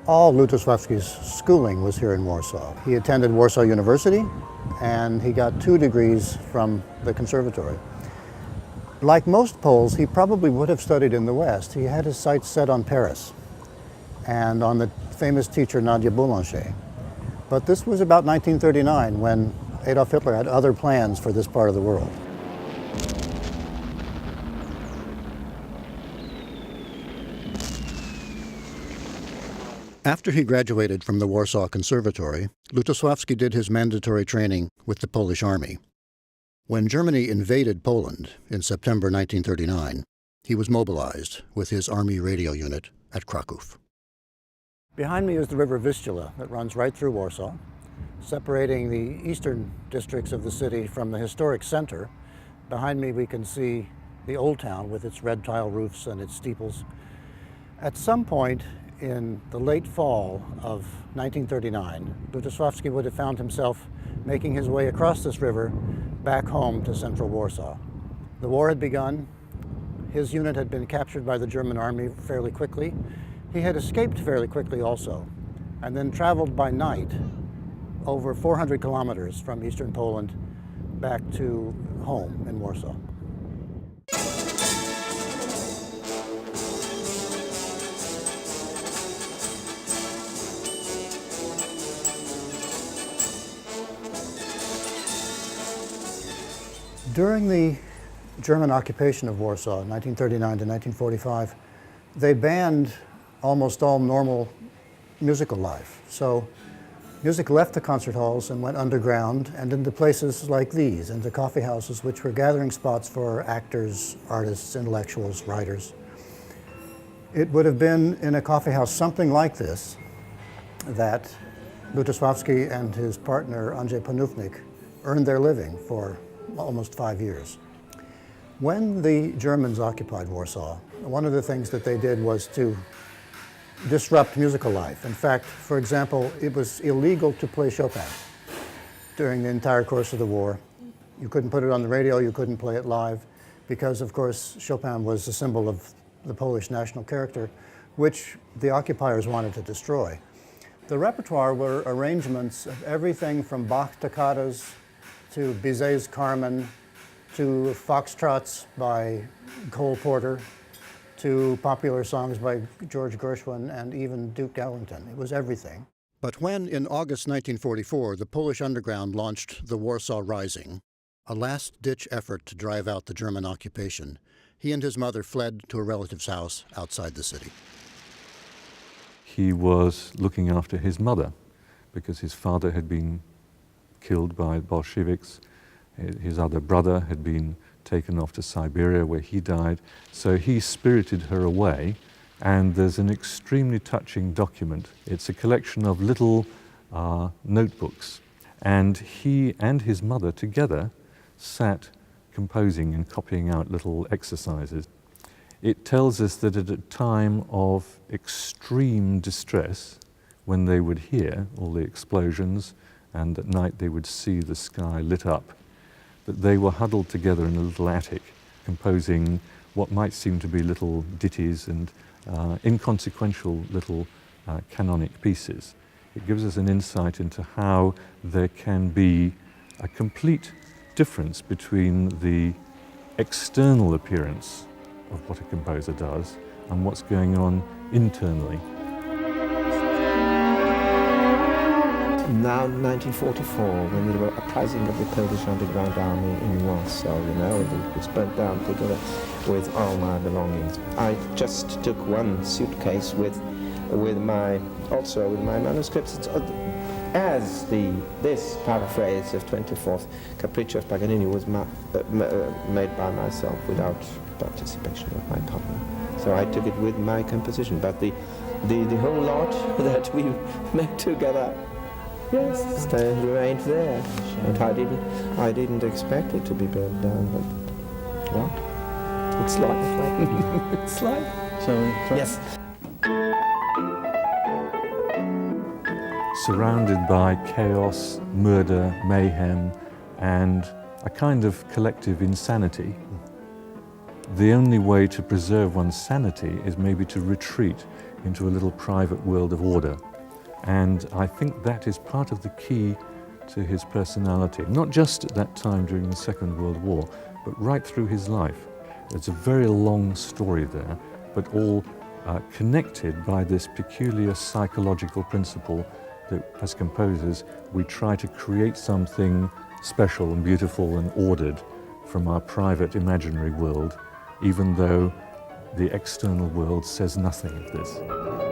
All Lutosławski's schooling was here in Warsaw. He attended Warsaw University and he got 2 degrees from the conservatory. Like most Poles, he probably would have studied in the West. He had his sights set on Paris and on the famous teacher Nadia Boulanger. But this was about 1939 when Adolf Hitler had other plans for this part of the world. After he graduated from the Warsaw Conservatory, Lutosławski did his mandatory training with the Polish Army. When Germany invaded Poland in September 1939, he was mobilized with his Army radio unit at Kraków. Behind me is the river Vistula that runs right through Warsaw, separating the eastern districts of the city from the historic center. Behind me we can see the old town with its red tile roofs and its steeples. At some point in the late fall of 1939, Lutosławski would have found himself making his way across this river back home to central Warsaw. The war had begun. His unit had been captured by the German army fairly quickly. He had escaped fairly quickly also, and then traveled by night over 400 kilometers from eastern Poland back to home in Warsaw. During the German occupation of Warsaw, 1939 to 1945, they banned almost all normal musical life. So music left the concert halls and went underground and into places like these, into coffee houses, which were gathering spots for actors, artists, intellectuals, writers. It would have been in a coffee house something like this that Lutosławski and his partner Andrzej Panównik earned their living for almost 5 years. When the Germans occupied Warsaw, one of the things that they did was to disrupt musical life. In fact, for example, it was illegal to play Chopin during the entire course of the war. You couldn't put it on the radio, you couldn't play it live, because of course Chopin was a symbol of the Polish national character, which the occupiers wanted to destroy. The repertoire were arrangements of everything from Bach toccatas to Bizet's Carmen, to foxtrots by Cole Porter, to popular songs by George Gershwin and even Duke Ellington. It was everything. But when, in August 1944, the Polish underground launched the Warsaw Rising, a last-ditch effort to drive out the German occupation, he and his mother fled to a relative's house outside the city. He was looking after his mother because his father had been killed by Bolsheviks. His other brother had been taken off to Siberia where he died. So he spirited her away, and there's an extremely touching document. It's a collection of little notebooks, and he and his mother together sat composing and copying out little exercises. It tells us that at a time of extreme distress, when they would hear all the explosions and at night they would see the sky lit up, that they were huddled together in a little attic, composing what might seem to be little ditties and inconsequential little canonic pieces. It gives us an insight into how there can be a complete difference between the external appearance of what a composer does and what's going on internally. Now, 1944, when there were uprising of the Polish underground army in Warsaw, it was burnt down together with all my belongings. I just took one suitcase with my manuscripts. This paraphrase of 24th Capriccio of Paganini was made by myself without participation of my partner. So I took it with my composition, but the whole lot that we made together, yes, still remained there. And I didn't expect it to be burned down, but what? It's life. It's life. So yes. surrounded by chaos, murder, mayhem, and a kind of collective insanity. The only way to preserve one's sanity is maybe to retreat into a little private world of order. And I think that is part of the key to his personality, not just at that time during the Second World War, but right through his life. It's a very long story there, but all connected by this peculiar psychological principle that as composers we try to create something special and beautiful and ordered from our private imaginary world, even though the external world says nothing of this.